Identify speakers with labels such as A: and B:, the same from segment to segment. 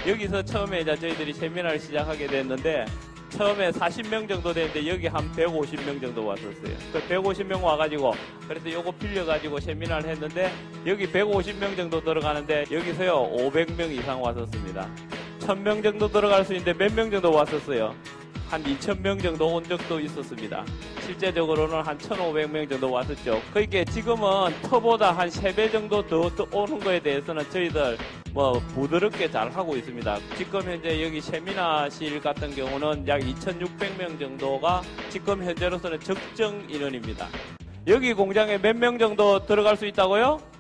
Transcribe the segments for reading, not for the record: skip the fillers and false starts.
A: 여기서 처음에 이제 저희들이 세미나를 시작하게 됐는데 처음에 40명 정도 되는데 여기 한 150명 정도 왔었어요. 그 150명 와가지고 그래서 요거 빌려가지고 세미나를 했는데 여기 150명 정도 들어가는데 여기서요 500명 이상 왔었습니다. 1000명 정도 들어갈 수 있는데 몇 명 정도 왔었어요. 한 2000명 정도 온 적도 있었습니다. 실제적으로는 한 1500명 정도 왔었죠. 그러니까 지금은 터보다 한 3배 정도 더 오는 거에 대해서는 저희들 부드럽게 잘 하고 있습니다. 지금 현재 여기 세미나실 같은 경우는 약 2600명 정도가 지금 현재로서는 적정 인원입니다. 여기 공장에 몇 명 정도 들어갈 수 있다고요?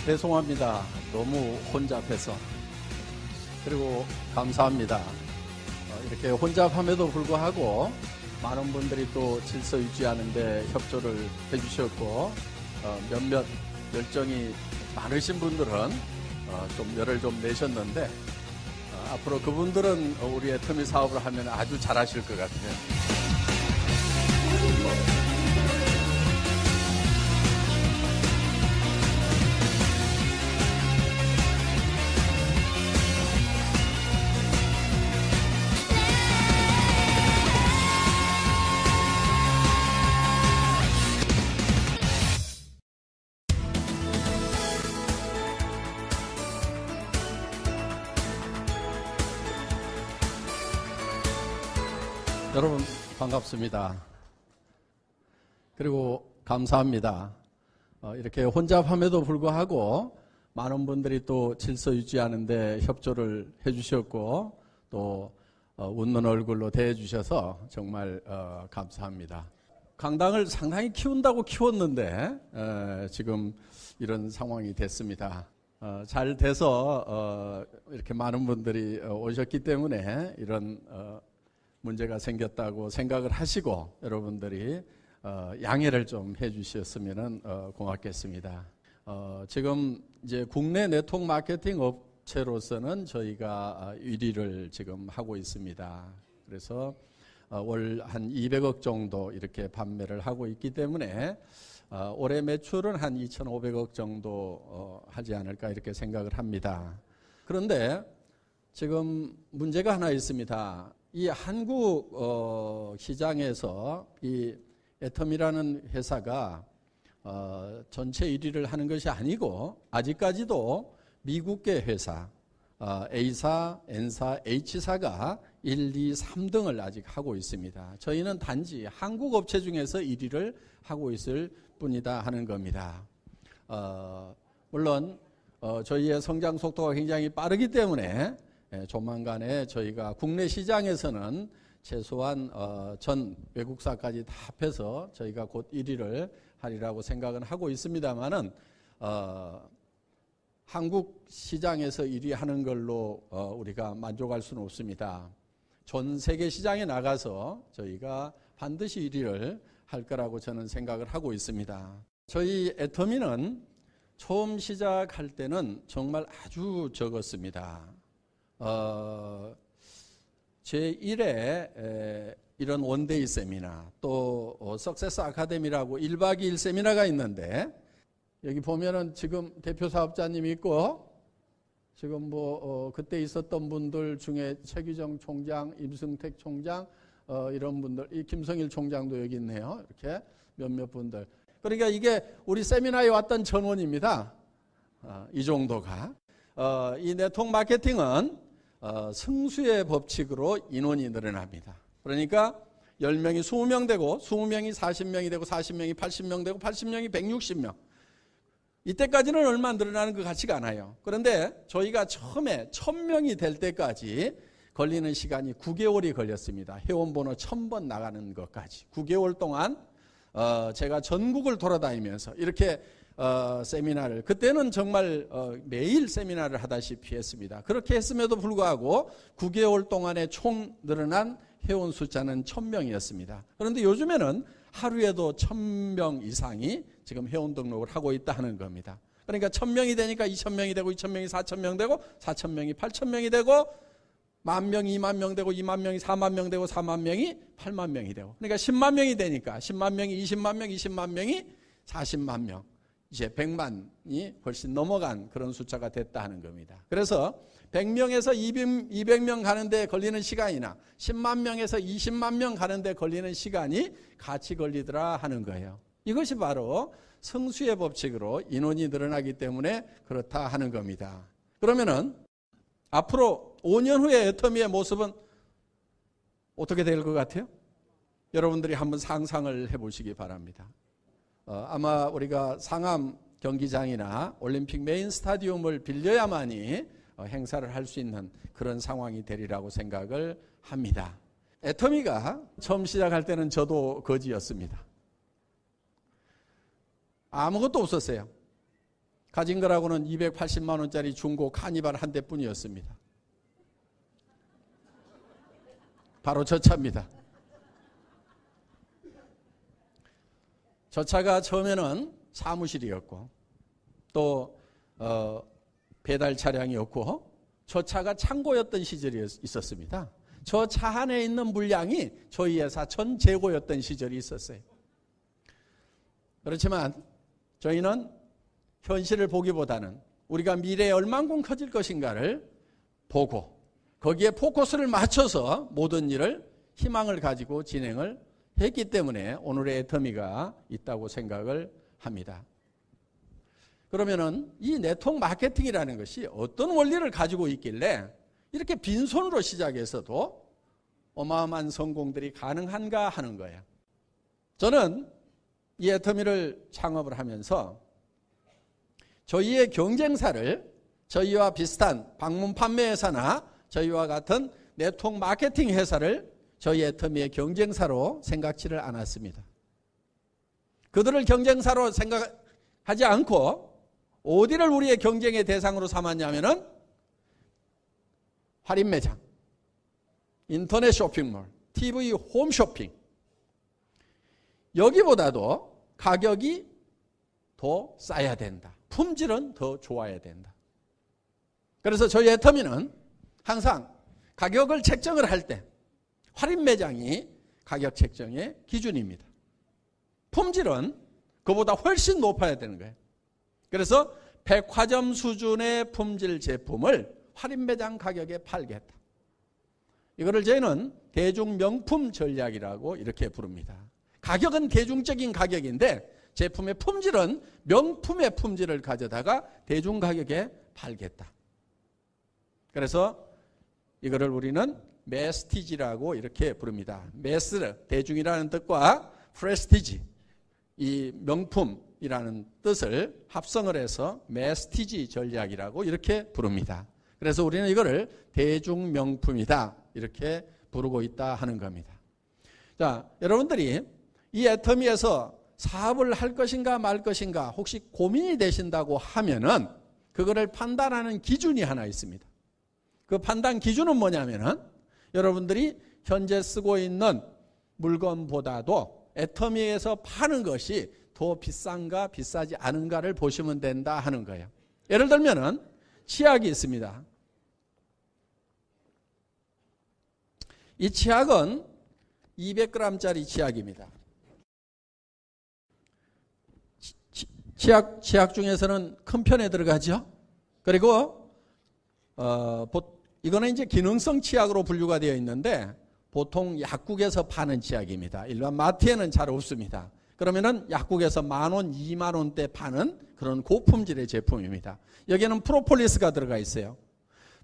B: 죄송합니다. 너무 혼잡해서. 그리고 감사합니다. 이렇게 혼잡함에도 불구하고 많은 분들이 또 질서 유지하는 데 협조를 해주셨고 몇몇 열정이 많으신 분들은 좀 열을 좀 내셨는데 앞으로 그분들은 우리 애터미 사업을 하면 아주 잘하실 것 같아요. 여러분 반갑습니다. 그리고 감사합니다. 이렇게 혼잡함에도 불구하고 많은 분들이 또 질서 유지하는 데 협조를 해주셨고 또 웃는 얼굴로 대해주셔서 정말 감사합니다. 강당을 상당히 키운다고 키웠는데 지금 이런 상황이 됐습니다. 잘 돼서 이렇게 많은 분들이 오셨기 때문에 이런 문제가 생겼다고 생각을 하시고 여러분들이 양해를 좀 해주셨으면 고맙겠습니다. 지금 이제 국내 네트워크 마케팅 업체로서는 저희가 1위를 지금 하고 있습니다. 그래서 월 한 200억 정도 이렇게 판매를 하고 있기 때문에 올해 매출은 한 2,500억 정도 하지 않을까 이렇게 생각을 합니다. 그런데 지금 문제가 하나 있습니다. 이 한국 시장에서 이 애텀이라는 회사가 전체 1위를 하는 것이 아니고 아직까지도 미국계 회사 A사, N사, H사가 1, 2, 3등을 아직 하고 있습니다. 저희는 단지 한국 업체 중에서 1위를 하고 있을 뿐이다 하는 겁니다. 물론 저희의 성장 속도가 굉장히 빠르기 때문에 조만간에 저희가 국내 시장에서는 최소한 전 외국사까지 다 합해서 저희가 곧 1위를 하리라고 생각은 하고 있습니다만은 한국 시장에서 1위 하는 걸로 우리가 만족할 수는 없습니다. 전 세계 시장에 나가서 저희가 반드시 1위를 할 거라고 저는 생각을 하고 있습니다. 저희 애터미는 처음 시작할 때는 정말 아주 적었습니다. 제1회 이런 원데이 세미나 또 석세스 아카데미라고 1박 2일 세미나가 있는데 여기 보면은 지금 대표 사업자님이 있고 지금 그때 있었던 분들 중에 최규정 총장, 임승택 총장 이런 분들, 이 김성일 총장도 여기 있네요. 이렇게 몇몇 분들. 그러니까 이게 우리 세미나에 왔던 전원입니다. 이 정도가. 이 네트워크 마케팅은 승수의 법칙으로 인원이 늘어납니다. 그러니까 10명이 20명 되고 20명이 40명이 되고 40명이 80명 되고 80명이 160명. 이때까지는 얼마 늘어나는 것 같지가 않아요. 그런데 저희가 처음에 1000명이 될 때까지 걸리는 시간이 9개월이 걸렸습니다. 회원번호 1000번 나가는 것까지. 9개월 동안 제가 전국을 돌아다니면서 이렇게 세미나를, 그때는 정말 매일 세미나를 하다시피 했습니다. 그렇게 했음에도 불구하고 9개월 동안에 총 늘어난 회원 숫자는 1000명이었습니다. 그런데 요즘에는 하루에도 1000명 이상이 지금 회원 등록을 하고 있다 하는 겁니다. 그러니까 1000명이 되니까 2000명이 되고 2000명이 4000명 되고 4000명이 8000명이 되고 10,000명이 20,000명 되고 20,000명이 40,000명 되고 40,000명이 80,000명이 되고, 그러니까 100,000명이 되니까 100,000명이 200,000명, 200,000명이 400,000 명, 이제 100만이 훨씬 넘어간 그런 숫자가 됐다 하는 겁니다. 그래서 100명에서 200명 가는데 걸리는 시간이나 10만 명에서 20만 명 가는데 걸리는 시간이 같이 걸리더라 하는 거예요. 이것이 바로 성수의 법칙으로 인원이 늘어나기 때문에 그렇다 하는 겁니다. 그러면은 앞으로 5년 후에 애터미의 모습은 어떻게 될 것 같아요? 여러분들이 한번 상상을 해보시기 바랍니다. 아마 우리가 상암 경기장이나 올림픽 메인 스타디움을 빌려야만이 행사를 할 수 있는 그런 상황이 되리라고 생각을 합니다. 애터미가 처음 시작할 때는 저도 거지였습니다. 아무것도 없었어요. 가진 거라고는 280만 원짜리 중고 카니발 한 대뿐이었습니다. 바로 저 차입니다. 저 차가 처음에는 사무실이었고 또 배달 차량이었고 저 차가 창고였던 시절이 있었습니다. 저 차 안에 있는 물량이 저희 회사 전 재고였던 시절이 있었어요. 그렇지만 저희는 현실을 보기보다는 우리가 미래에 얼만큼 커질 것인가를 보고 거기에 포커스를 맞춰서 모든 일을 희망을 가지고 진행을 했기 때문에 오늘의 애터미가 있다고 생각을 합니다. 그러면은 이 네트워크 마케팅이라는 것이 어떤 원리를 가지고 있길래 이렇게 빈손으로 시작해서도 어마어마한 성공들이 가능한가 하는 거예요. 저는 이 애터미를 창업을 하면서 저희의 경쟁사를 저희와 비슷한 방문 판매 회사나 저희와 같은 네트워크 마케팅 회사를 저희 애터미의 경쟁사로 생각지를 않았습니다. 그들을 경쟁사로 생각하지 않고 어디를 우리의 경쟁의 대상으로 삼았냐면은 할인 매장, 인터넷 쇼핑몰, TV 홈쇼핑, 여기보다도 가격이 더 싸야 된다. 품질은 더 좋아야 된다. 그래서 저희 애터미는 항상 가격을 책정을 할 때 할인 매장이 가격 책정의 기준입니다. 품질은 그보다 훨씬 높아야 되는 거예요. 그래서 백화점 수준의 품질 제품을 할인 매장 가격에 팔겠다. 이거를 저희는 대중 명품 전략이라고 이렇게 부릅니다. 가격은 대중적인 가격인데 제품의 품질은 명품의 품질을 가져다가 대중 가격에 팔겠다. 그래서 이거를 우리는 메스티지라고 이렇게 부릅니다. 메스, 대중이라는 뜻과 프레스티지, 이 명품이라는 뜻을 합성을 해서 메스티지 전략이라고 이렇게 부릅니다. 그래서 우리는 이거를 대중명품이다 이렇게 부르고 있다 하는 겁니다. 자, 여러분들이 이 애터미에서 사업을 할 것인가 말 것인가 혹시 고민이 되신다고 하면은 그거를 판단하는 기준이 하나 있습니다. 그 판단 기준은 뭐냐면은 여러분들이 현재 쓰고 있는 물건보다도 애터미에서 파는 것이 더 비싼가 비싸지 않은가를 보시면 된다 하는 거예요. 예를 들면은 치약이 있습니다. 이 치약은 200g짜리 치약입니다. 치약 중에서는 큰 편에 들어가죠. 그리고 이거는 이제 기능성 치약으로 분류가 되어 있는데 보통 약국에서 파는 치약입니다. 일반 마트에는 잘 없습니다. 그러면은 약국에서 10,000원, 20,000원대 파는 그런 고품질의 제품입니다. 여기에는 프로폴리스가 들어가 있어요.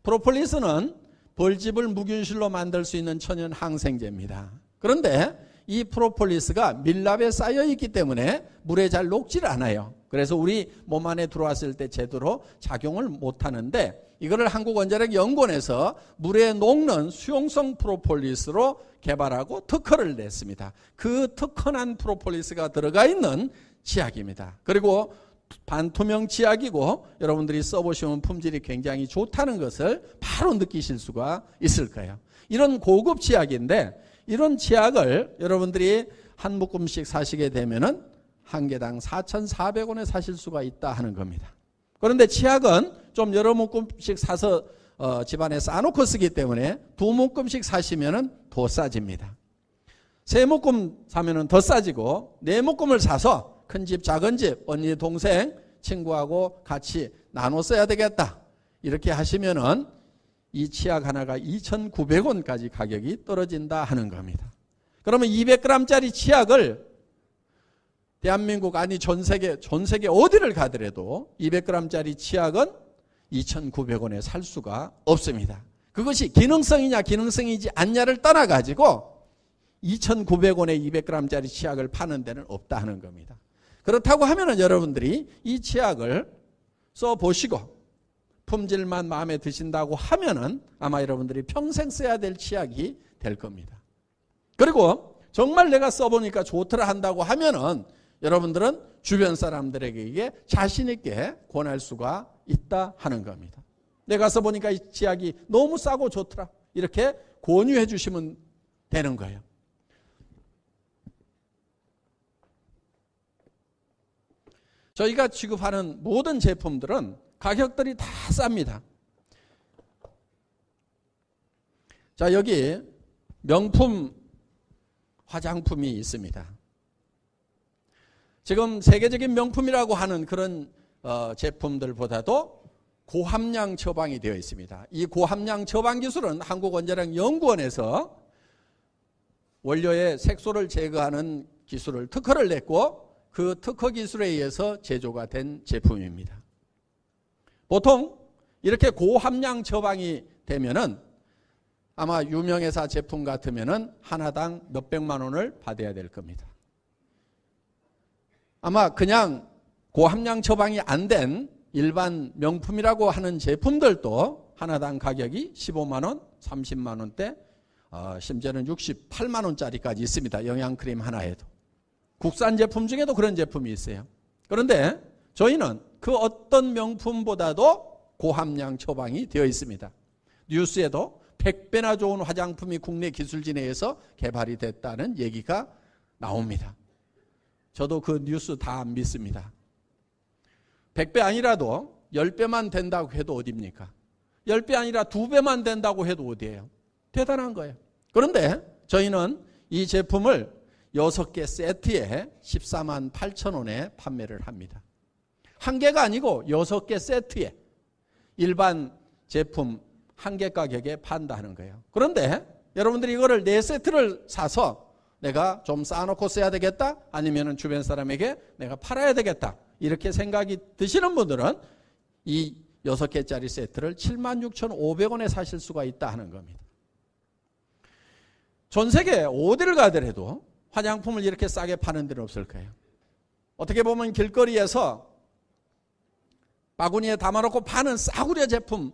B: 프로폴리스는 벌집을 무균실로 만들 수 있는 천연 항생제입니다. 그런데 이 프로폴리스가 밀랍에 쌓여 있기 때문에 물에 잘 녹질 않아요. 그래서 우리 몸 안에 들어왔을 때 제대로 작용을 못하는데 이거를 한국원자력연구원에서 물에 녹는 수용성 프로폴리스로 개발하고 특허를 냈습니다. 그 특허난 프로폴리스가 들어가 있는 치약입니다. 그리고 반투명 치약이고 여러분들이 써보시면 품질이 굉장히 좋다는 것을 바로 느끼실 수가 있을 거예요. 이런 고급 치약인데 이런 치약을 여러분들이 한 묶음씩 사시게 되면은 한 개당 4,400원에 사실 수가 있다 하는 겁니다. 그런데 치약은 좀 여러 묶음씩 사서 집안에 쌓아놓고 쓰기 때문에 두 묶음씩 사시면은 더 싸집니다. 세 묶음 사면은 더 싸지고 네 묶음을 사서 큰 집, 작은 집, 언니, 동생, 친구하고 같이 나눠 써야 되겠다. 이렇게 하시면은 이 치약 하나가 2,900원까지 가격이 떨어진다 하는 겁니다. 그러면 200g짜리 치약을 대한민국 아니 전 세계 어디를 가더라도 200g짜리 치약은 2,900원에 살 수가 없습니다. 그것이 기능성이냐 기능성이지 않냐를 떠나가지고 2,900원에 200g짜리 치약을 파는 데는 없다 하는 겁니다. 그렇다고 하면은 여러분들이 이 치약을 써보시고 품질만 마음에 드신다고 하면은 아마 여러분들이 평생 써야 될 치약이 될 겁니다. 그리고 정말 내가 써보니까 좋더라 한다고 하면은 여러분들은 주변 사람들에게 이게 자신 있게 권할 수가 있다 하는 겁니다. 내가 써보니까 이 치약이 너무 싸고 좋더라. 이렇게 권유해 주시면 되는 거예요. 저희가 취급하는 모든 제품들은 가격들이 다 쌉니다. 자, 여기 명품 화장품이 있습니다. 지금 세계적인 명품이라고 하는 그런 제품들보다도 고함량 처방이 되어 있습니다. 이 고함량 처방 기술은 한국원자력연구원에서 원료의 색소를 제거하는 기술을 특허를 냈고 그 특허 기술에 의해서 제조가 된 제품입니다. 보통 이렇게 고함량 처방이 되면은 아마 유명회사 제품 같으면은 하나당 몇백만 원을 받아야 될 겁니다. 아마 그냥 고함량 처방이 안 된 일반 명품이라고 하는 제품들도 하나당 가격이 15만 원, 30만 원대, 심지어는 68만 원짜리까지 있습니다. 영양크림 하나에도. 국산 제품 중에도 그런 제품이 있어요. 그런데 저희는 그 어떤 명품보다도 고함량 처방이 되어 있습니다. 뉴스에도 100배나 좋은 화장품이 국내 기술진에 의해서 개발이 됐다는 얘기가 나옵니다. 저도 그 뉴스 다 안 믿습니다. 100배 아니라도 10배만 된다고 해도 어디입니까? 10배 아니라 2배만 된다고 해도 어디예요? 대단한 거예요. 그런데 저희는 이 제품을 6개 세트에 14만 8천 원에 판매를 합니다. 한 개가 아니고 6개 세트에 일반 제품 한 개 가격에 판다는 거예요. 그런데 여러분들이 이거를 4세트를 사서 내가 좀 쌓아놓고 써야 되겠다, 아니면 주변 사람에게 내가 팔아야 되겠다, 이렇게 생각이 드시는 분들은 이 6개짜리 세트를 76,500원에 사실 수가 있다 하는 겁니다. 전 세계 어디를 가더라도 화장품을 이렇게 싸게 파는 데는 없을 거예요. 어떻게 보면 길거리에서 바구니에 담아놓고 파는 싸구려 제품,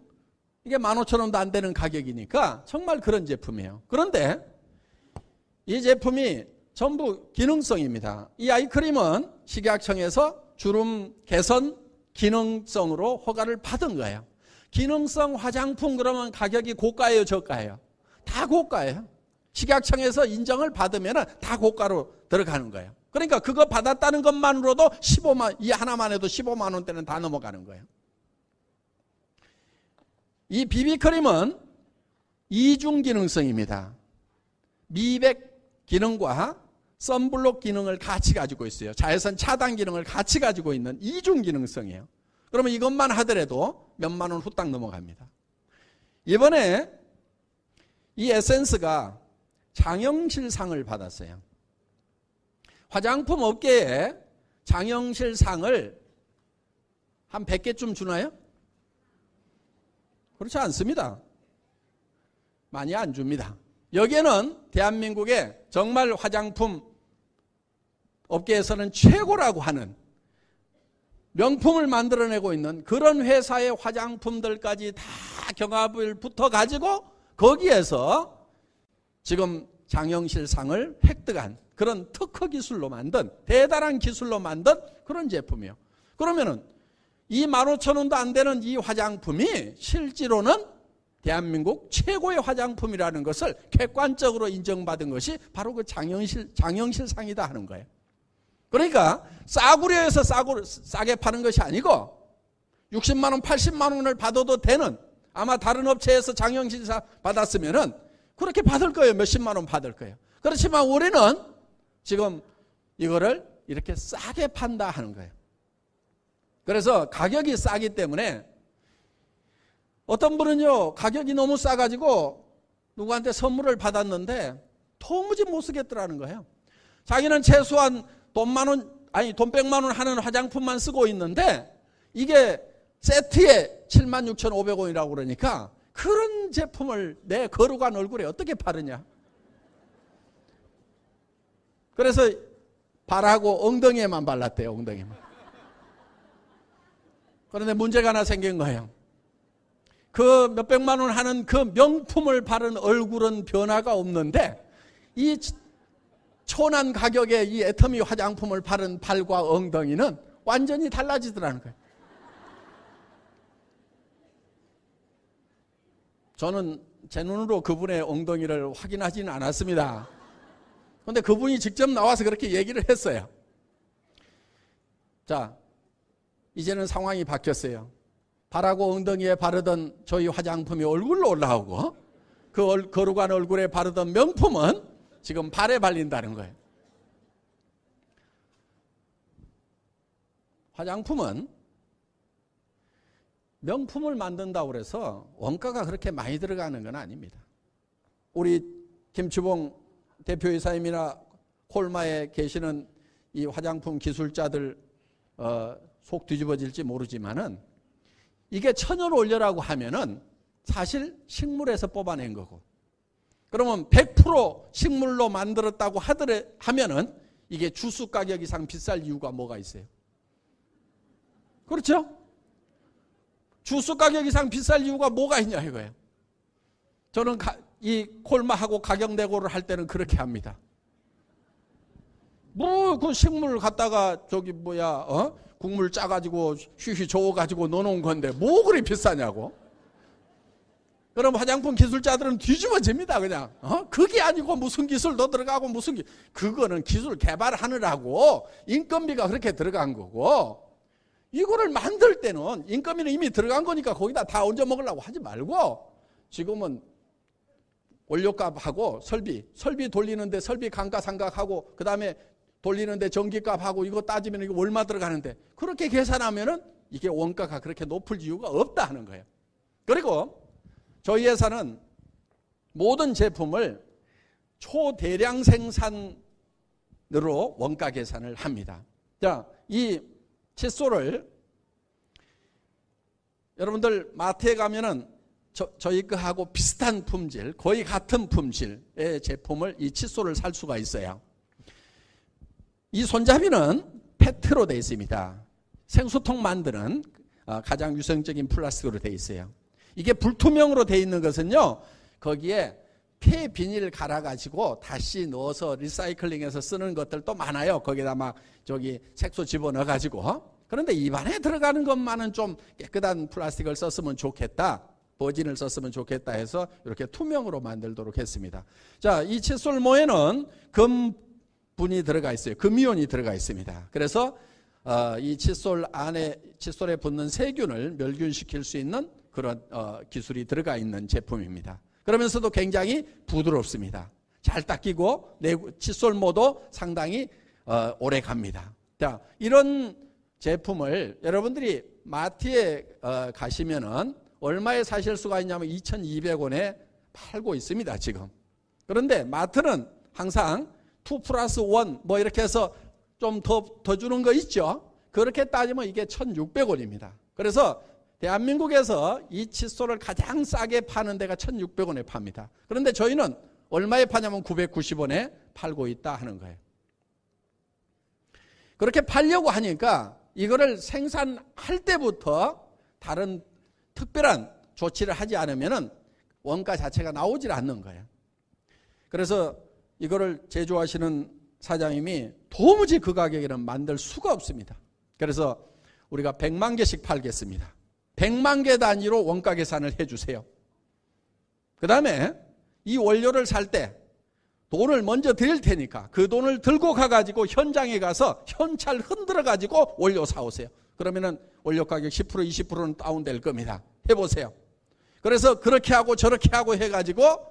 B: 이게 15,000원도 안 되는 가격이니까 정말 그런 제품이에요. 그런데 이 제품이 전부 기능성입니다. 이 아이크림은 식약청에서 주름 개선 기능성으로 허가를 받은 거예요. 기능성 화장품 그러면 가격이 고가예요, 저가예요? 다 고가예요. 식약청에서 인정을 받으면 다 고가로 들어가는 거예요. 그러니까 그거 받았다는 것만으로도 15만, 이 하나만 해도 15만 원대는 다 넘어가는 거예요. 이 비비크림은 이중 기능성입니다. 미백 기능과 선블록 기능을 같이 가지고 있어요. 자외선 차단 기능을 같이 가지고 있는 이중 기능성이에요. 그러면 이것만 하더라도 몇만 원 후딱 넘어갑니다. 이번에 이 에센스가 장영실상을 받았어요. 화장품 업계에 장영실상을 한 100개쯤 주나요? 그렇지 않습니다. 많이 안 줍니다. 여기에는 대한민국의 정말 화장품 업계에서는 최고라고 하는 명품을 만들어내고 있는 그런 회사의 화장품들까지 다 경합을 붙어가지고 거기에서 지금 장영실상을 획득한 그런 특허 기술로 만든 대단한 기술로 만든 그런 제품이에요. 그러면은 25,000원도 안 되는 이 화장품이 실제로는 대한민국 최고의 화장품이라는 것을 객관적으로 인정받은 것이 바로 그 장영실상이다 하는 거예요. 그러니까 싸구려에서 싸게 파는 것이 아니고 60만 원, 80만 원을 받아도 되는, 아마 다른 업체에서 장영실상 받았으면은 그렇게 받을 거예요. 몇십만 원 받을 거예요. 그렇지만 우리는 지금 이거를 이렇게 싸게 판다 하는 거예요. 그래서 가격이 싸기 때문에 어떤 분은요, 가격이 너무 싸가지고 누구한테 선물을 받았는데 도무지 못 쓰겠더라는 거예요. 자기는 최소한 돈 100만 원 하는 화장품만 쓰고 있는데 이게 세트에 76,500원이라고 그러니까 그런 제품을 내 거룩한 얼굴에 어떻게 바르냐. 그래서 발하고 엉덩이에만 발랐대요. 엉덩이에만. 그런데 문제가 하나 생긴 거예요. 그 몇백만 원 하는 그 명품을 바른 얼굴은 변화가 없는데 이 천한 가격의 이 애터미 화장품을 바른 발과 엉덩이는 완전히 달라지더라는 거예요. 저는 제 눈으로 그분의 엉덩이를 확인하지는 않았습니다. 그런데 그분이 직접 나와서 그렇게 얘기를 했어요. 자, 이제는 상황이 바뀌었어요. 발하고 엉덩이에 바르던 저희 화장품이 얼굴로 올라오고 그 거룩한 얼굴에 바르던 명품은 지금 발에 발린다는 거예요. 화장품은 명품을 만든다고 해서 원가가 그렇게 많이 들어가는 건 아닙니다. 우리 김추봉 대표이사님이나 콜마에 계시는 이 화장품 기술자들 속 뒤집어질지 모르지만은 이게 천연 올려라고 하면은 사실 식물에서 뽑아낸 거고, 그러면 100% 식물로 만들었다고 하면은 이게 주스 가격 이상 비쌀 이유가 뭐가 있어요? 그렇죠? 주스 가격 이상 비쌀 이유가 뭐가 있냐 이거예요. 저는 이 콜마하고 가격 내고를 할 때는 그렇게 합니다. 뭐 그 식물 갖다가 국물 짜가지고 휘휘 저어가지고 넣어놓은 건데 뭐 그리 비싸냐고. 그럼 화장품 기술자들은 뒤집어집니다 그냥. 그게 아니고 무슨 기술도 들어가고 그거는 기술 개발하느라고 인건비가 그렇게 들어간 거고, 이거를 만들 때는 인건비는 이미 들어간 거니까 거기다 다 얹어 먹으려고 하지 말고 지금은 원료값하고 설비 돌리는데 설비 감가상각하고 그 다음에 돌리는데 전기값하고 이거 따지면 이거 얼마 들어가는데 그렇게 계산하면은 이게 원가가 그렇게 높을 이유가 없다 하는 거예요. 그리고 저희 회사는 모든 제품을 초대량 생산으로 원가 계산을 합니다. 자, 이 칫솔을 여러분들 마트에 가면은 저희 거하고 비슷한 품질, 거의 같은 품질의 제품을 이 칫솔을 살 수가 있어요. 이 손잡이는 페트로 되어 있습니다. 생수통 만드는 가장 유성적인 플라스틱으로 되어 있어요. 이게 불투명으로 되어 있는 것은요, 거기에 폐 비닐 갈아가지고 다시 넣어서 리사이클링해서 쓰는 것들도 많아요. 거기다 색소 집어넣어가지고. 그런데 입안에 들어가는 것만은 좀 깨끗한 플라스틱을 썼으면 좋겠다, 버진을 썼으면 좋겠다 해서 이렇게 투명으로 만들도록 했습니다. 자, 이 칫솔모에는 금분이 들어가 있어요. 금이온이 들어가 있습니다. 그래서 이 칫솔에 붙는 세균을 멸균시킬 수 있는 그런 기술이 들어가 있는 제품입니다. 그러면서도 굉장히 부드럽습니다. 잘 닦이고 칫솔모도 상당히 오래 갑니다. 자, 이런 제품을 여러분들이 마트에 가시면은 얼마에 사실 수가 있냐면 2,200원에 팔고 있습니다, 지금. 그런데 마트는 항상 2+1 이렇게 해서 좀 더 주는 거 있죠? 그렇게 따지면 이게 1,600원입니다. 그래서 대한민국에서 이 칫솔을 가장 싸게 파는 데가 1,600원에 팝니다. 그런데 저희는 얼마에 파냐면 990원에 팔고 있다 하는 거예요. 그렇게 팔려고 하니까 이거를 생산할 때부터 다른 특별한 조치를 하지 않으면 원가 자체가 나오질 않는 거예요. 그래서 이거를 제조하시는 사장님이 도무지 그 가격에는 만들 수가 없습니다. 그래서 우리가 100만 개씩 팔겠습니다. 100만 개 단위로 원가 계산을 해주세요. 그 다음에 이 원료를 살 때 돈을 먼저 드릴 테니까 그 돈을 들고 가가지고 현장에 가서 현찰 흔들어 가지고 원료 사오세요. 그러면은 원료 가격 10% 20%는 다운될 겁니다. 해보세요. 그래서 그렇게 하고 저렇게 하고 해가지고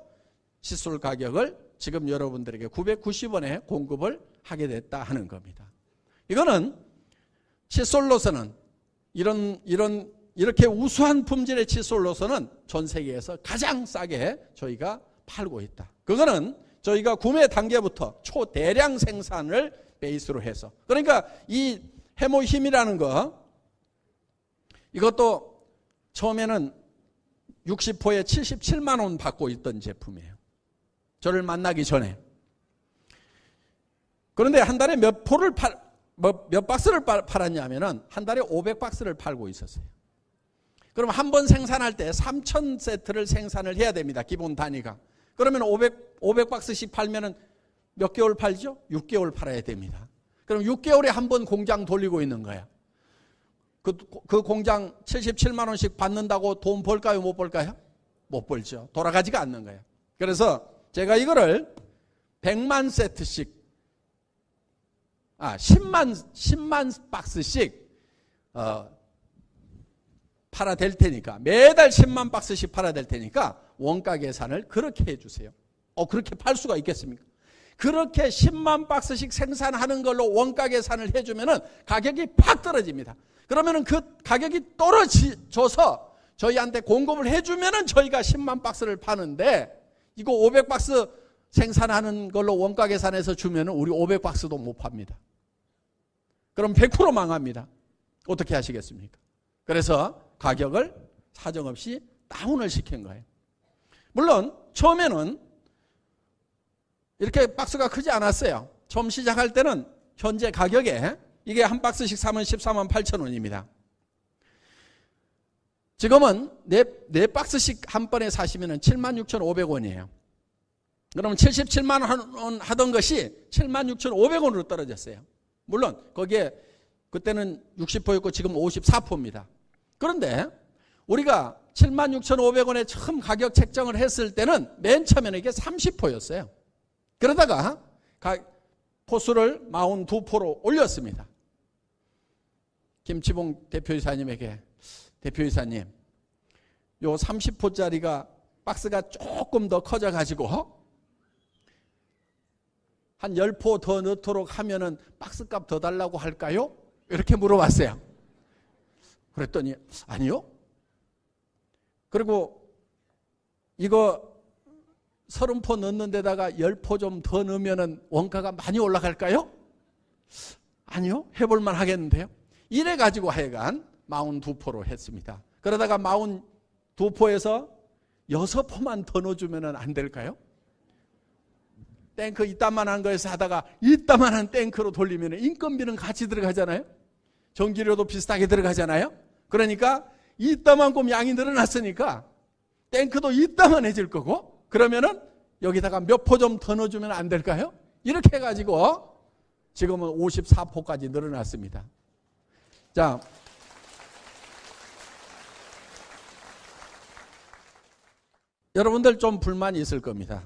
B: 칫솔 가격을 지금 여러분들에게 990원에 공급을 하게 됐다 하는 겁니다. 이거는 칫솔로서는 이렇게 우수한 품질의 칫솔로서는 전 세계에서 가장 싸게 저희가 팔고 있다. 그거는 저희가 구매 단계부터 초대량 생산을 베이스로 해서, 그러니까 이 해모힘이라는 거, 이것도 처음에는 60호에 77만 원 받고 있던 제품이에요. 저를 만나기 전에. 그런데 한 달에 몇 박스를 팔았냐면은 한 달에 500박스를 팔고 있었어요. 그럼 한 번 생산할 때 3,000세트를 생산을 해야 됩니다. 기본 단위가. 그러면 500박스씩 팔면은 몇 개월 팔죠? 6개월 팔아야 됩니다. 그럼 6개월에 한 번 공장 돌리고 있는 거야. 그 공장 77만 원씩 받는다고 돈 벌까요? 못 벌까요? 못 벌죠. 돌아가지가 않는 거예요. 그래서 제가 이거를 100만 세트씩 10만 박스씩 팔아 될 테니까, 매달 10만 박스씩 팔아야 될 테니까 원가 계산을 그렇게 해주세요. 그렇게 팔 수가 있겠습니까? 그렇게 10만 박스씩 생산하는 걸로 원가 계산을 해주면은 가격이 팍 떨어집니다. 그러면은 그 가격이 떨어져서 저희한테 공급을 해주면은 저희가 10만 박스를 파는데, 이거 500박스 생산하는 걸로 원가 계산해서 주면은 우리 500박스도 못 팝니다. 그럼 100% 망합니다. 어떻게 하시겠습니까? 그래서 가격을 사정없이 다운을 시킨 거예요. 물론 처음에는 이렇게 박스가 크지 않았어요. 처음 시작할 때는 현재 가격에 이게 한 박스씩 사면 14만 8천 원입니다. 지금은 네 박스씩 한 번에 사시면 76,500원이에요. 그러면 77만 원 하던 것이 76,500원으로 떨어졌어요. 물론 거기에 그때는 60%였고 지금 54%입니다. 그런데 우리가 76,500원에 처음 가격 책정을 했을 때는 맨 처음에는 이게 30%였어요. 그러다가 포수를 42%로 올렸습니다. 김치봉 대표이사님에게, 대표이사님, 요 30%짜리가 박스가 조금 더 커져가지고 한 10포 더 넣도록 하면은 박스값 더 달라고 할까요? 이렇게 물어봤어요. 그랬더니 아니요. 그리고 이거 30포 넣는 데다가 10포 좀 더 넣으면은 원가가 많이 올라갈까요? 아니요. 해볼만 하겠는데요. 이래 가지고 하여간 42포로 했습니다. 그러다가 42포에서 6포만 더 넣어주면 안 될까요? 탱크 이따만한 거에서 하다가 이따만한 탱크로 돌리면 인건비는 같이 들어가잖아요. 전기료도 비슷하게 들어가잖아요. 그러니까 이따만큼 양이 늘어났으니까 탱크도 이따만해질 거고, 그러면은 여기다가 몇 포 좀 더 넣어주면 안 될까요? 이렇게 해가지고 지금은 54포까지 늘어났습니다. 자, 여러분들 좀 불만이 있을 겁니다.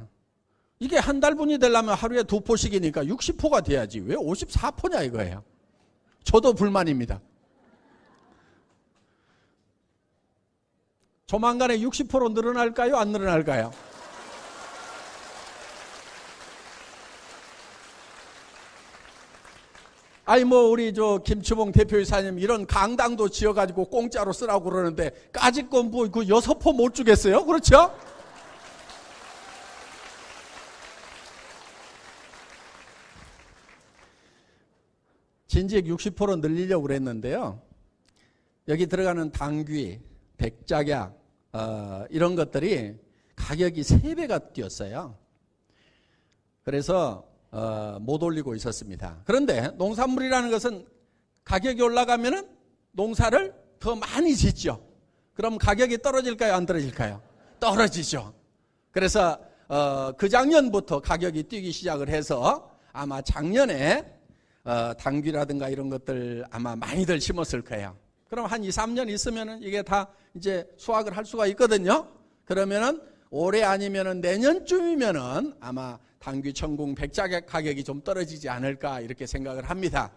B: 이게 한 달분이 되려면 하루에 2포씩이니까 60포가 돼야지 왜 54포냐 이거예요. 저도 불만입니다. 조만간에 60%로 늘어날까요? 안 늘어날까요? 아니 우리 김치봉 대표이사님 이런 강당도 지어가지고 공짜로 쓰라고 그러는데 까짓 건 그 6포 못 주겠어요? 그렇죠? 진즉 60% 늘리려고 그랬는데요. 여기 들어가는 당귀, 백작약 이런 것들이 가격이 3배가 뛰었어요. 그래서 못 올리고 있었습니다. 그런데 농산물이라는 것은 가격이 올라가면은 농사를 더 많이 짓죠. 그럼 가격이 떨어질까요? 안 떨어질까요? 떨어지죠. 그래서 그 작년부터 가격이 뛰기 시작을 해서 아마 작년에 당귀라든가 이런 것들 아마 많이들 심었을 거예요. 그럼 한 2, 3년 있으면은 이게 다 이제 수확을 할 수가 있거든요. 그러면은 올해 아니면은 내년쯤이면은 아마 당귀, 천궁, 백자 가격이 좀 떨어지지 않을까 이렇게 생각을 합니다.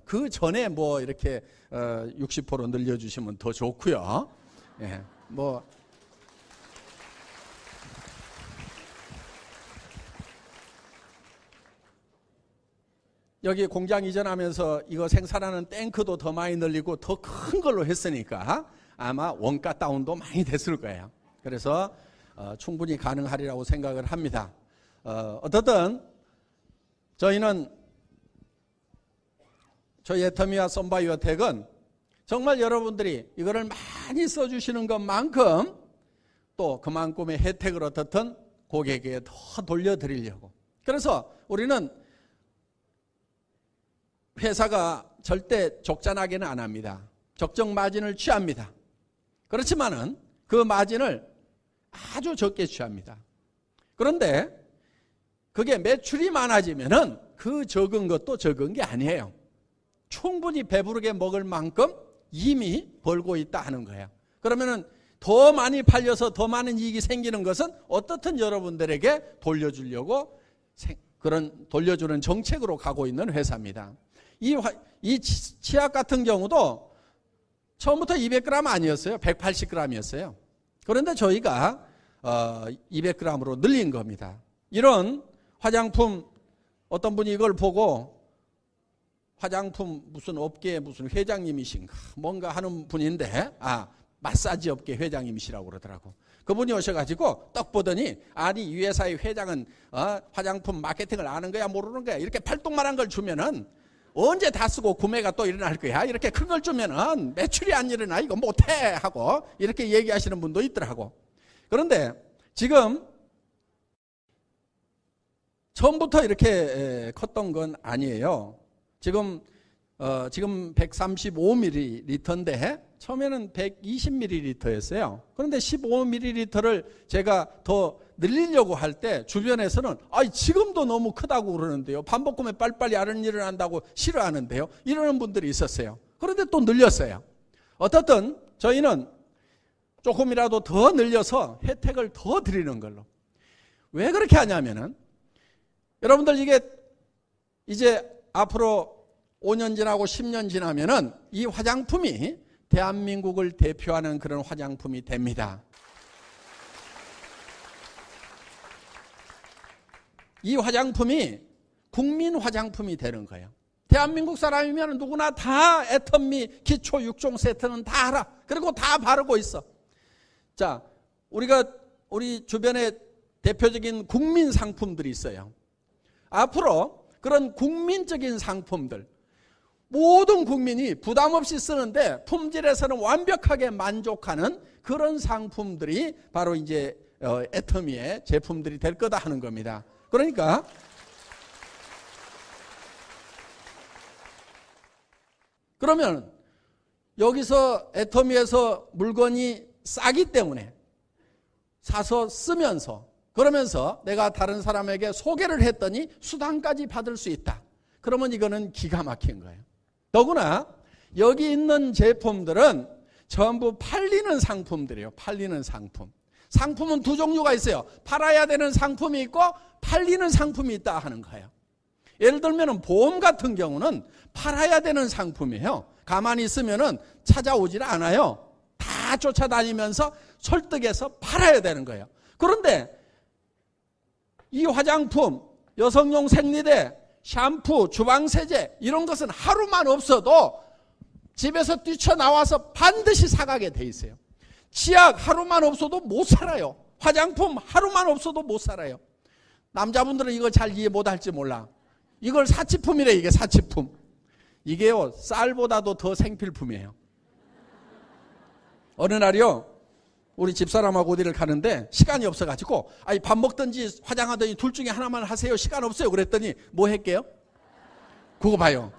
B: 그 전에 뭐 이렇게 60% 늘려주시면 더 좋고요. 예, 뭐 여기 공장 이전하면서 이거 생산하는 탱크도 더 많이 늘리고 더 큰 걸로 했으니까 아마 원가 다운도 많이 됐을 거예요. 그래서 충분히 가능하리라고 생각을 합니다. 어떻든 저희는 저희 애터미와 썬바이오텍은 정말 여러분들이 이거를 많이 써주시는 것만큼 또 그만큼의 혜택을 어떻든 고객에게 더 돌려드리려고. 그래서 우리는 회사가 절대 족잔하게는 안 합니다. 적정 마진을 취합니다. 그렇지만은 그 마진을 아주 적게 취합니다. 그런데 그게 매출이 많아지면은 그 적은 것도 적은 게 아니에요. 충분히 배부르게 먹을 만큼 이미 벌고 있다 하는 거예요. 그러면은 더 많이 팔려서 더 많은 이익이 생기는 것은 어떻든 여러분들에게 돌려주려고 그런 돌려주는 정책으로 가고 있는 회사입니다. 이 치약 같은 경우도 처음부터 200g 아니었어요. 180g이었어요. 그런데 저희가 200g으로 늘린 겁니다. 이런 화장품 어떤 분이 이걸 보고 화장품 무슨 업계의 무슨 회장님이신가 뭔가 하는 분인데 마사지 업계 회장님이시라고 그러더라고. 그분이 오셔가지고 딱 보더니 아니 이 회사의 회장은 화장품 마케팅을 아는 거야 모르는 거야 이렇게 팔뚝만한 걸 주면은 언제 다 쓰고 구매가 또 일어날 거야 이렇게 큰 걸 주면은 매출이 안 일어나 이거 못해 하고 이렇게 얘기하시는 분도 있더라고. 그런데 지금 처음부터 이렇게 컸던 건 아니에요. 지금 135ml인데 처음에는 120ml였어요. 그런데 15ml를 제가 더 늘리려고 할 때 주변에서는 지금도 너무 크다고 그러는데요. 반복구매 빨리빨리 다른 일을 한다고 싫어하는데요. 이러는 분들이 있었어요. 그런데 또 늘렸어요. 어떻든 저희는 조금이라도 더 늘려서 혜택을 더 드리는 걸로. 왜 그렇게 하냐면은 여러분들 이게 이제 앞으로 5년 지나고 10년 지나면은 이 화장품이 대한민국을 대표하는 그런 화장품이 됩니다. 이 화장품이 국민 화장품이 되는 거예요. 대한민국 사람이면 누구나 다 애터미 기초 6종 세트는 다 알아. 그리고 다 바르고 있어. 자, 우리 주변에 대표적인 국민 상품들이 있어요. 앞으로 그런 국민적인 상품들, 모든 국민이 부담 없이 쓰는데 품질에서는 완벽하게 만족하는 그런 상품들이 바로 이제 애터미의 제품들이 될 거다 하는 겁니다. 그러니까 그러면 여기서 애터미에서 물건이 싸기 때문에 사서 쓰면서 그러면서 내가 다른 사람에게 소개를 했더니 수당까지 받을 수 있다. 그러면 이거는 기가 막힌 거예요. 더구나 여기 있는 제품들은 전부 팔리는 상품들이에요. 팔리는 상품. 상품은 두 종류가 있어요. 팔아야 되는 상품이 있고 팔리는 상품이 있다 하는 거예요. 예를 들면 보험 같은 경우는 팔아야 되는 상품이에요. 가만히 있으면 찾아오질 않아요. 다 쫓아다니면서 설득해서 팔아야 되는 거예요. 그런데 이 화장품, 여성용 생리대, 샴푸, 주방세제 이런 것은 하루만 없어도 집에서 뛰쳐나와서 반드시 사가게 돼 있어요. 치약 하루만 없어도 못 살아요. 화장품 하루만 없어도 못 살아요. 남자분들은 이거 잘 이해 못할지 몰라. 이걸 사치품이래. 이게 사치품. 이게요 쌀보다도 더 생필품이에요. 어느 날이요 우리 집사람하고 어디를 가는데 시간이 없어가지고 밥 먹든지 화장하든지 둘 중에 하나만 하세요. 시간 없어요. 그랬더니 뭐 할게요? 그거 봐요.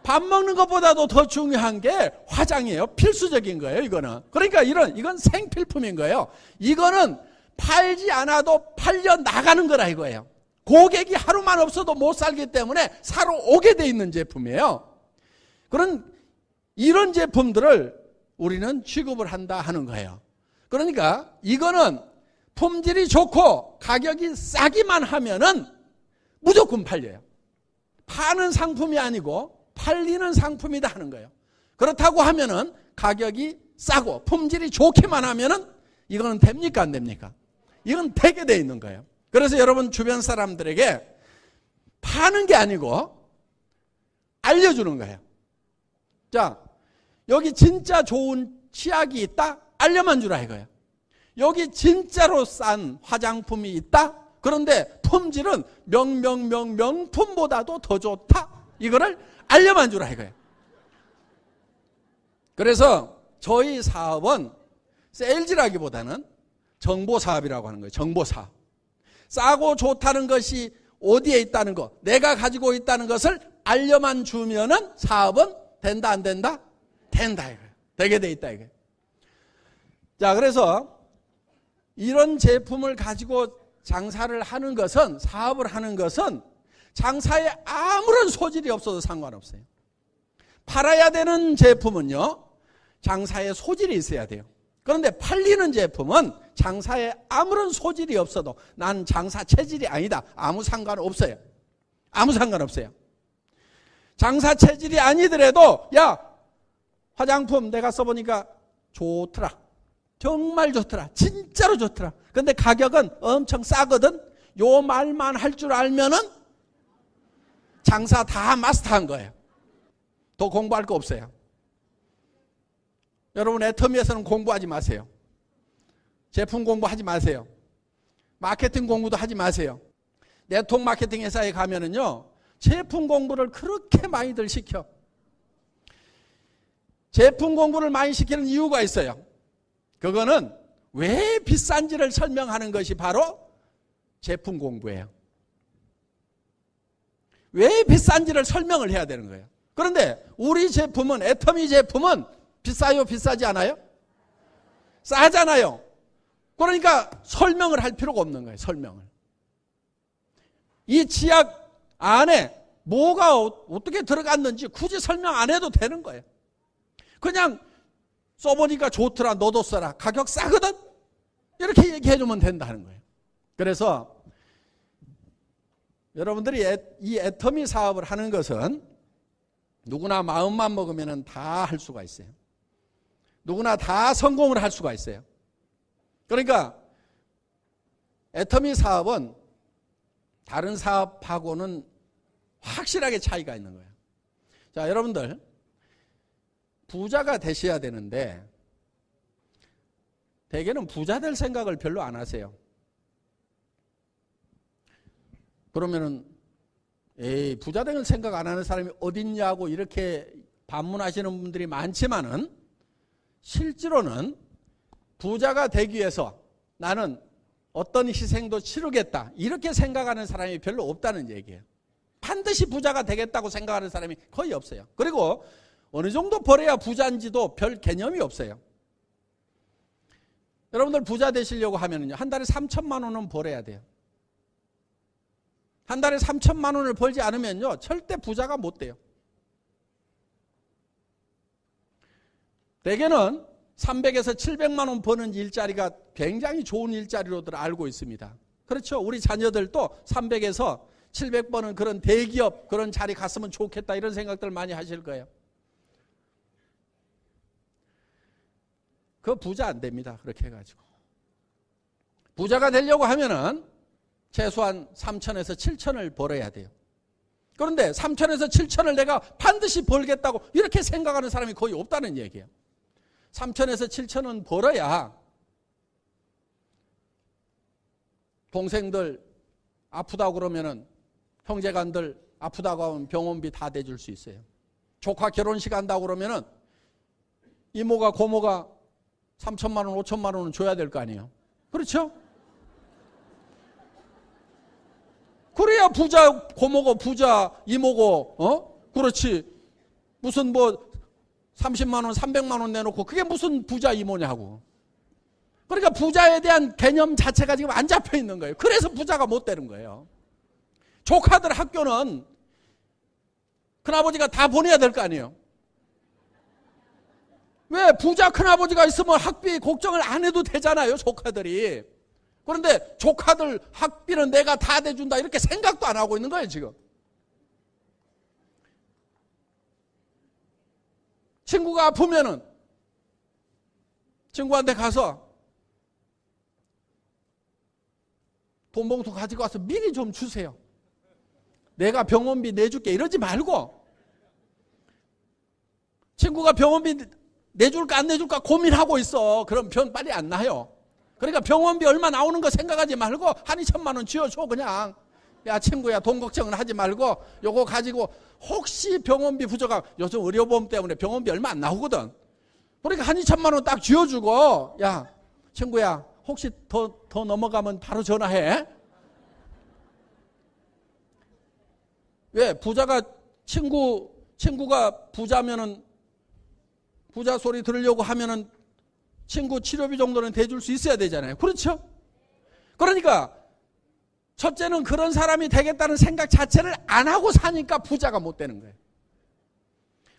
B: 밥 먹는 것보다도 더 중요한 게 화장이에요. 필수적인 거예요, 이거는. 그러니까 이건 생필품인 거예요. 이거는 팔지 않아도 팔려 나가는 거라 이거예요. 고객이 하루만 없어도 못 살기 때문에 사러 오게 돼 있는 제품이에요. 이런 제품들을 우리는 취급을 한다 하는 거예요. 그러니까 이거는 품질이 좋고 가격이 싸기만 하면은 무조건 팔려요. 파는 상품이 아니고 팔리는 상품이다 하는 거예요. 그렇다고 하면은 가격이 싸고 품질이 좋기만 하면은 이거는 됩니까 안 됩니까? 이건 되게 돼 있는 거예요. 그래서 여러분 주변 사람들에게 파는 게 아니고 알려주는 거예요. 자, 여기 진짜 좋은 치약이 있다? 알려만 주라 이거예요. 여기 진짜로 싼 화장품이 있다? 그런데 품질은 명품보다도 더 좋다? 이거를 알려만 주라 이거예요. 그래서 저희 사업은 세일즈라기보다는 정보사업이라고 하는 거예요. 정보사업. 싸고 좋다는 것이 어디에 있다는 거, 내가 가지고 있다는 것을 알려만 주면은 사업은 된다 안 된다? 된다 이거예요. 되게 돼 있다 이거예요. 자, 그래서 이런 제품을 가지고 장사를 하는 것은, 사업을 하는 것은 장사에 아무런 소질이 없어도 상관없어요. 팔아야 되는 제품은요, 장사에 소질이 있어야 돼요. 그런데 팔리는 제품은 장사에 아무런 소질이 없어도 난 장사 체질이 아니다. 아무 상관없어요. 아무 상관없어요. 장사 체질이 아니더라도 야, 화장품 내가 써보니까 좋더라. 정말 좋더라. 진짜로 좋더라. 근데 가격은 엄청 싸거든. 요 말만 할 줄 알면은 장사 다 마스터한 거예요. 더 공부할 거 없어요. 여러분 애터미에서는 공부하지 마세요. 제품 공부하지 마세요. 마케팅 공부도 하지 마세요. 네트워크 마케팅 회사에 가면은요, 제품 공부를 그렇게 많이들 시켜. 제품 공부를 많이 시키는 이유가 있어요. 그거는 왜 비싼지를 설명하는 것이 바로 제품 공부예요. 왜 비싼지를 설명을 해야 되는 거예요. 그런데 우리 제품은, 애터미 제품은 비싸요? 비싸지 않아요? 싸잖아요. 그러니까 설명을 할 필요가 없는 거예요. 설명을. 이 치약 안에 뭐가 어떻게 들어갔는지 굳이 설명 안 해도 되는 거예요. 그냥 써보니까 좋더라, 너도 써라, 가격 싸거든? 이렇게 얘기해주면 된다는 거예요. 그래서 여러분들이 이 애터미 사업을 하는 것은 누구나 마음만 먹으면 다 할 수가 있어요. 누구나 다 성공을 할 수가 있어요. 그러니까 애터미 사업은 다른 사업하고는 확실하게 차이가 있는 거예요. 자, 여러분들 부자가 되셔야 되는데 대개는 부자 될 생각을 별로 안 하세요. 그러면은 에이, 부자 될 생각 안 하는 사람이 어딨냐고 이렇게 반문하시는 분들이 많지만은 실제로는 부자가 되기 위해서 나는 어떤 희생도 치르겠다 이렇게 생각하는 사람이 별로 없다는 얘기예요. 반드시 부자가 되겠다고 생각하는 사람이 거의 없어요. 그리고 어느 정도 벌어야 부자인지도 별 개념이 없어요. 여러분들 부자 되시려고 하면요, 한 달에 3천만 원은 벌어야 돼요. 한 달에 3천만 원을 벌지 않으면요, 절대 부자가 못 돼요. 대개는 300에서 700만 원 버는 일자리가 굉장히 좋은 일자리로들 알고 있습니다. 그렇죠? 우리 자녀들도 300에서 700 버는 그런 대기업 그런 자리 갔으면 좋겠다 이런 생각들 많이 하실 거예요. 그거 부자 안 됩니다. 그렇게 해가지고. 부자가 되려고 하면은 최소한 3천에서 7천을 벌어야 돼요. 그런데 3천에서 7천을 내가 반드시 벌겠다고 이렇게 생각하는 사람이 거의 없다는 얘기예요. 3천에서 7천은 벌어야 동생들 아프다고 그러면은 형제간들 아프다고 하면 병원비 다 대줄 수 있어요. 조카 결혼식 한다고 그러면은 이모가 고모가 3천만 원, 5천만 원은 줘야 될 거 아니에요. 그렇죠? 그래야 부자 고모고 부자 이모고 그렇지 무슨 뭐 30만 원, 300만 원 내놓고 그게 무슨 부자 이모냐고. 그러니까 부자에 대한 개념 자체가 지금 안 잡혀 있는 거예요. 그래서 부자가 못 되는 거예요. 조카들 학교는 큰아버지가 다 보내야 될 거 아니에요. 왜? 부자 큰아버지가 있으면 학비 걱정을 안 해도 되잖아요, 조카들이. 그런데 조카들 학비는 내가 다 대준다 이렇게 생각도 안 하고 있는 거예요, 지금. 친구가 아프면은 친구한테 가서 돈 봉투 가지고 와서 미리 좀 주세요. 내가 병원비 내줄게 이러지 말고, 친구가 병원비 내줄까 안 내줄까 고민하고 있어. 그럼 병 빨리 안 나요. 그러니까 병원비 얼마 나오는 거 생각하지 말고 한 2천만 원 쥐어줘 그냥. 야 친구야, 돈 걱정은 하지 말고 요거 가지고 혹시 병원비 부족하고, 요즘 의료보험 때문에 병원비 얼마 안 나오거든. 그러니까 한 2천만 원 딱 쥐어주고, 야 친구야 혹시 더 넘어가면 바로 전화해. 왜? 부자가 친구가 부자면은, 부자 소리 들으려고 하면은 친구 치료비 정도는 대줄 수 있어야 되잖아요. 그렇죠? 그러니까 첫째는 그런 사람이 되겠다는 생각 자체를 안 하고 사니까 부자가 못 되는 거예요.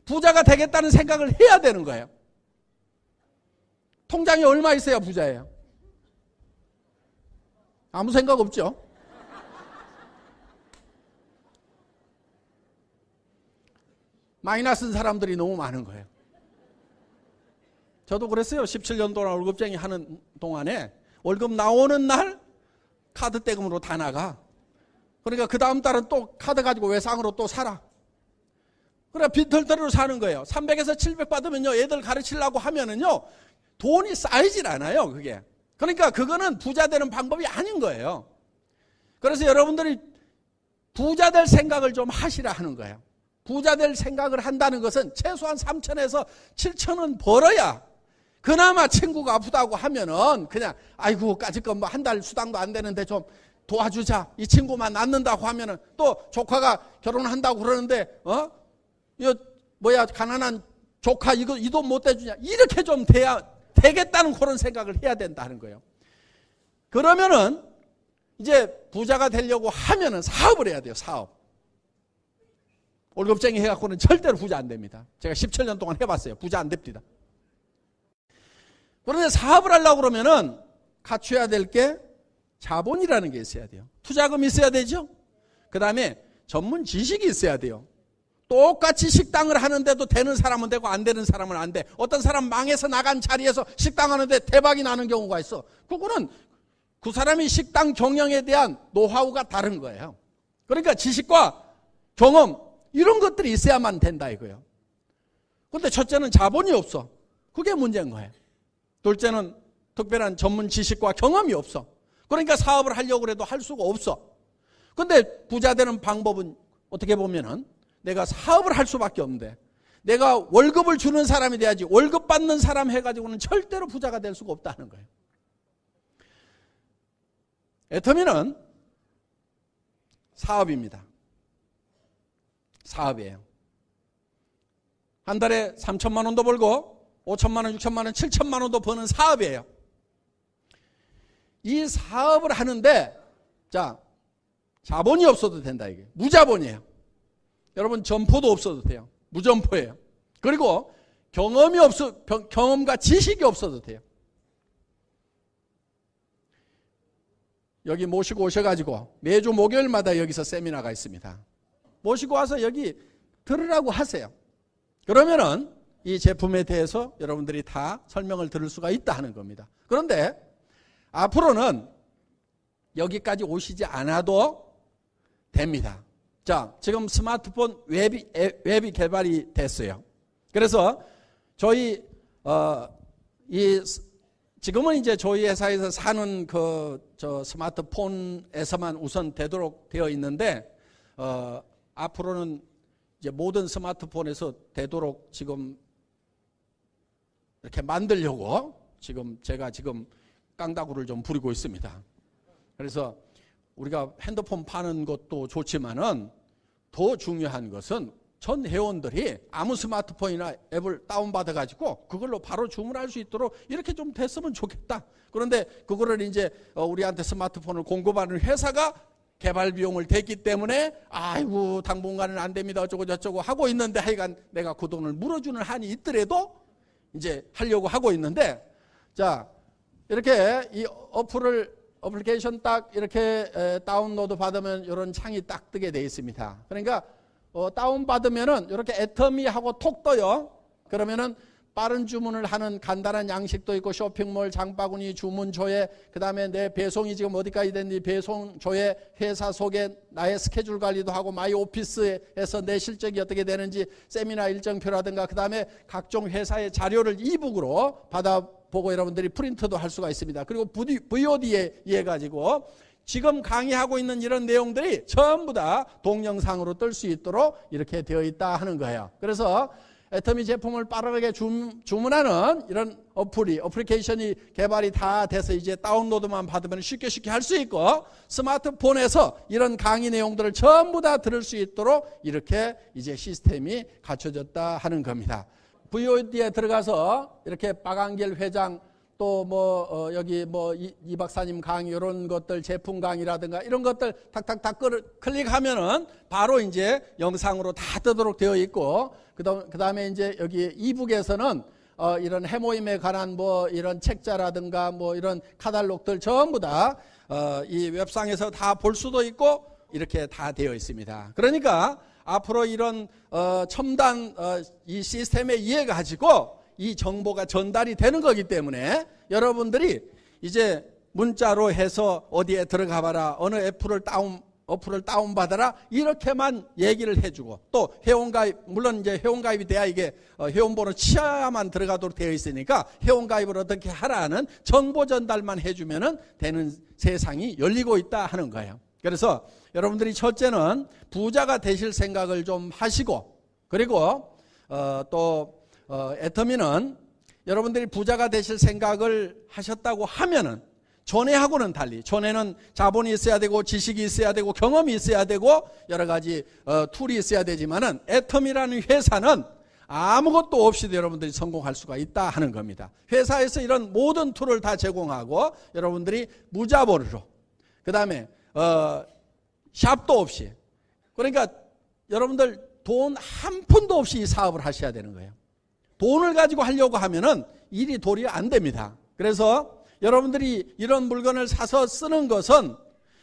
B: 부자가 되겠다는 생각을 해야 되는 거예요. 통장에 얼마 있어야 부자예요? 아무 생각 없죠? 마이너스인 사람들이 너무 많은 거예요. 저도 그랬어요. 17년 동안 월급쟁이 하는 동안에 월급 나오는 날 카드 떼금으로 다 나가. 그러니까 그 다음 달은 또 카드 가지고 외상으로 또 살아. 그래 빈털터리로 사는 거예요. 300에서 700 받으면요, 애들 가르치려고 하면은요 돈이 쌓이질 않아요, 그게. 그러니까 그거는 부자 되는 방법이 아닌 거예요. 그래서 여러분들이 부자 될 생각을 좀 하시라 하는 거예요. 부자 될 생각을 한다는 것은 최소한 3천에서 7천은 벌어야, 그나마 친구가 아프다고 하면은 그냥 아이고 까짓거 뭐 한 달 수당도 안 되는데 좀 도와주자, 이 친구만 낫는다고 하면은, 또 조카가 결혼한다고 그러는데 이거 뭐야 가난한 조카 이거 이 돈 못 대주냐, 이렇게 좀 돼야 되겠다는 그런 생각을 해야 된다는 거예요. 그러면은 이제 부자가 되려고 하면은 사업을 해야 돼요. 사업. 월급쟁이 해갖고는 절대로 부자 안 됩니다. 제가 17년 동안 해봤어요. 부자 안 됩니다. 그런데 사업을 하려고 그러면은 갖춰야 될 게 자본이라는 게 있어야 돼요. 투자금이 있어야 되죠. 그 다음에 전문 지식이 있어야 돼요. 똑같이 식당을 하는데도 되는 사람은 되고 안 되는 사람은 안 돼. 어떤 사람 망해서 나간 자리에서 식당 하는데 대박이 나는 경우가 있어. 그거는 그 사람이 식당 경영에 대한 노하우가 다른 거예요. 그러니까 지식과 경험 이런 것들이 있어야만 된다 이거예요. 그런데 첫째는 자본이 없어. 그게 문제인 거예요. 둘째는 특별한 전문 지식과 경험이 없어. 그러니까 사업을 하려고 해도 할 수가 없어. 그런데 부자 되는 방법은 어떻게 보면은 내가 사업을 할 수밖에 없는데, 내가 월급을 주는 사람이 돼야지, 월급 받는 사람 해가지고는 절대로 부자가 될 수가 없다는 거예요. 애터미는 사업입니다. 사업이에요. 한 달에 3천만 원도 벌고 5천만 원, 6천만 원, 7천만 원도 버는 사업이에요. 이 사업을 하는데 자, 자본이 없어도 된다 이게. 무자본이에요. 여러분 점포도 없어도 돼요. 무점포예요. 그리고 경험과 지식이 없어도 돼요. 여기 모시고 오셔가지고 매주 목요일마다 여기서 세미나가 있습니다. 모시고 와서 여기 들으라고 하세요. 그러면은 이 제품에 대해서 여러분들이 다 설명을 들을 수가 있다 하는 겁니다. 그런데 앞으로는 여기까지 오시지 않아도 됩니다. 자, 지금 스마트폰 웹이 개발이 됐어요. 그래서 저희 지금은 이제 저희 회사에서 사는 스마트폰에서만 우선 되도록 되어 있는데 앞으로는 이제 모든 스마트폰에서 되도록 지금 이렇게 만들려고 제가 지금 깡다구를 좀 부리고 있습니다. 그래서 우리가 핸드폰 파는 것도 좋지만은 더 중요한 것은 전 회원들이 아무 스마트폰이나 앱을 다운받아가지고 그걸로 바로 주문할 수 있도록 이렇게 좀 됐으면 좋겠다. 그런데 그거를 이제 우리한테 스마트폰을 공급하는 회사가 개발 비용을 댔기 때문에 아이고 당분간은 안 됩니다 어쩌고 저쩌고 하고 있는데 하여간 내가 그 돈을 물어주는 한이 있더라도 이제 하려고 하고 있는데 자 이렇게 이 어플리케이션 딱 이렇게 다운로드 받으면 이런 창이 딱 뜨게 돼 있습니다. 그러니까 다운받으면은 이렇게 애터미 하고 톡 떠요. 그러면은 빠른 주문을 하는 간단한 양식도 있고 쇼핑몰, 장바구니, 주문 조회, 그 다음에 내 배송이 지금 어디까지 됐는지 배송 조회, 회사 소개, 나의 스케줄 관리도 하고 마이 오피스에서 내 실적이 어떻게 되는지 세미나 일정표라든가 그 다음에 각종 회사의 자료를 이북으로 받아보고 여러분들이 프린트도 할 수가 있습니다. 그리고 VOD에 의해 가지고 지금 강의하고 있는 이런 내용들이 전부 다 동영상으로 뜰 수 있도록 이렇게 되어 있다 하는 거예요. 그래서 애터미 제품을 빠르게 주문하는 이런 어플리케이션이 개발이 다 돼서 이제 다운로드만 받으면 쉽게 할 수 있고 스마트폰에서 이런 강의 내용들을 전부 다 들을 수 있도록 이렇게 이제 시스템이 갖춰졌다 하는 겁니다. VOD에 들어가서 이렇게 박한길 회장 또 여기 이 박사님 강의 이런 것들 제품 강의라든가 이런 것들 탁탁탁 클릭하면은 바로 이제 영상으로 다 뜨도록 되어 있고 그다음에 이제 여기 이북에서는 이런 해모임에 관한 이런 책자라든가 이런 카탈로그들 전부 다 이 웹상에서 다 볼 수도 있고 이렇게 다 되어 있습니다. 그러니까 앞으로 이런 첨단 이 시스템에 의해 가지고 이 정보가 전달이 되는 거기 때문에 여러분들이 이제 문자로 해서 어디에 들어가 봐라 어느 어플을 다운받아라 이렇게만 얘기를 해주고 또 회원가입 물론 이제 회원가입이 돼야 이게 회원번호 치아만 들어가도록 되어 있으니까 회원가입을 어떻게 하라는 정보 전달만 해주면 되는 세상이 열리고 있다 하는 거예요. 그래서 여러분들이 첫째는 부자가 되실 생각을 좀 하시고 그리고 애터미는 여러분들이 부자가 되실 생각을 하셨다고 하면은 전에하고는 달리 전에는 자본이 있어야 되고 지식이 있어야 되고 경험이 있어야 되고 여러 가지 툴이 있어야 되지만은 애터미라는 회사는 아무것도 없이도 여러분들이 성공할 수가 있다 하는 겁니다. 회사에서 이런 모든 툴을 다 제공하고 여러분들이 무자본으로 그 다음에 샵도 없이 그러니까 여러분들 돈 한 푼도 없이 이 사업을 하셔야 되는 거예요. 돈을 가지고 하려고 하면은 일이 도리 안 됩니다. 그래서 여러분들이 이런 물건을 사서 쓰는 것은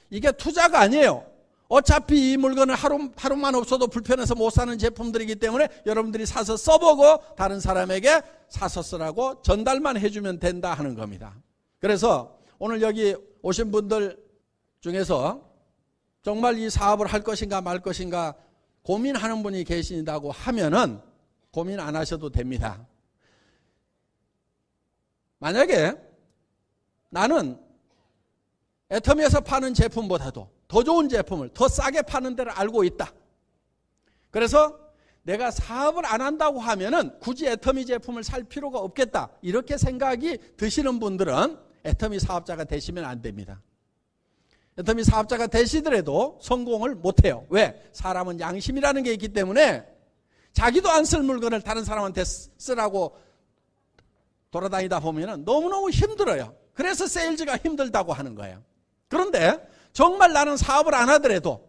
B: 이게 투자가 아니에요. 어차피 이 물건을 하루만 없어도 불편해서 못 사는 제품들이기 때문에 여러분들이 사서 써보고 다른 사람에게 사서 쓰라고 전달만 해주면 된다 하는 겁니다. 그래서 오늘 여기 오신 분들 중에서 정말 이 사업을 할 것인가 말 것인가 고민하는 분이 계신다고 하면은 고민 안 하셔도 됩니다. 만약에 나는 애터미에서 파는 제품보다도 더 좋은 제품을 더 싸게 파는 데를 알고 있다. 그래서 내가 사업을 안 한다고 하면은 굳이 애터미 제품을 살 필요가 없겠다. 이렇게 생각이 드시는 분들은 애터미 사업자가 되시면 안 됩니다. 애터미 사업자가 되시더라도 성공을 못해요. 왜? 사람은 양심이라는 게 있기 때문에 자기도 안 쓸 물건을 다른 사람한테 쓰라고 돌아다니다 보면 너무너무 힘들어요. 그래서 세일즈가 힘들다고 하는 거예요. 그런데 정말 나는 사업을 안 하더라도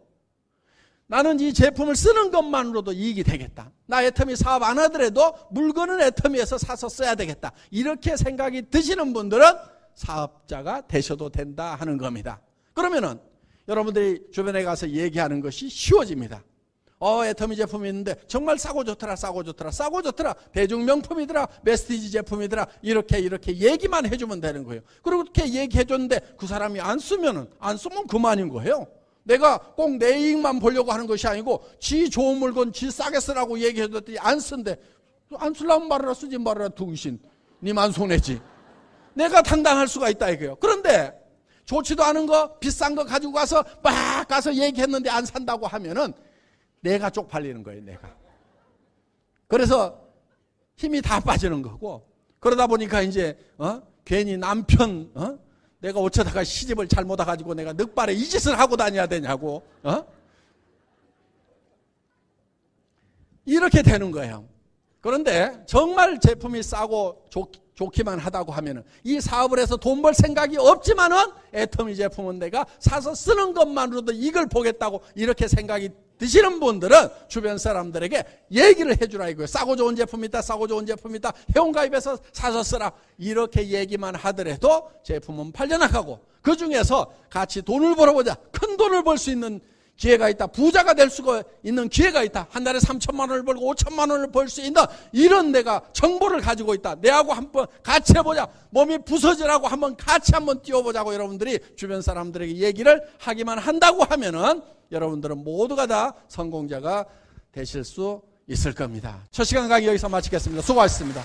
B: 나는 이 제품을 쓰는 것만으로도 이익이 되겠다. 나 애터미 사업 안 하더라도 물건은 애터미에서 사서 써야 되겠다. 이렇게 생각이 드시는 분들은 사업자가 되셔도 된다 하는 겁니다. 그러면은 여러분들이 주변에 가서 얘기하는 것이 쉬워집니다. 애터미 제품이 있는데 정말 싸고 좋더라. 대중명품이더라. 메스티지 제품이더라. 이렇게 얘기만 해주면 되는 거예요. 그리고 그렇게 얘기해줬는데 그 사람이 안 쓰면 그만인 거예요. 내가 꼭 내 이익만 보려고 하는 것이 아니고 지 좋은 물건 지 싸게 쓰라고 얘기해줬더니 안 쓴대. 안 쓰려면 말아라 쓰지 말아라 둥신. 니만 손해지. 내가 당당할 수가 있다 이거예요. 그런데 좋지도 않은 거 비싼 거 가지고 가서 얘기했는데 안 산다고 하면은 내가 쪽팔리는 거예요. 내가. 그래서 힘이 다 빠지는 거고 그러다 보니까 이제 괜히 남편 내가 어쩌다가 시집을 잘못 와가지고 내가 늑발에 이 짓을 하고 다녀야 되냐고 이렇게 되는 거예요. 그런데 정말 제품이 싸고 좋기만 하다고 하면은 이 사업을 해서 돈 벌 생각이 없지만은 애터미 제품은 내가 사서 쓰는 것만으로도 이걸 보겠다고 이렇게 생각이 드시는 분들은 주변 사람들에게 얘기를 해주라 이거예요. 싸고 좋은 제품이 있다, 싸고 좋은 제품이 있다, 회원가입해서 사서 쓰라. 이렇게 얘기만 하더라도 제품은 팔려나가고 그 중에서 같이 돈을 벌어보자. 큰 돈을 벌 수 있는 기회가 있다. 부자가 될 수가 있는 기회가 있다. 한 달에 3천만 원을 벌고 5천만 원을 벌 수 있는 이런 내가 정보를 가지고 있다. 내하고 한번 같이 해보자. 몸이 부서지라고 같이 한번 뛰어보자고 여러분들이 주변 사람들에게 얘기를 하기만 한다고 하면은 여러분들은 모두가 다 성공자가 되실 수 있을 겁니다. 첫 시간 강의 여기서 마치겠습니다. 수고하셨습니다.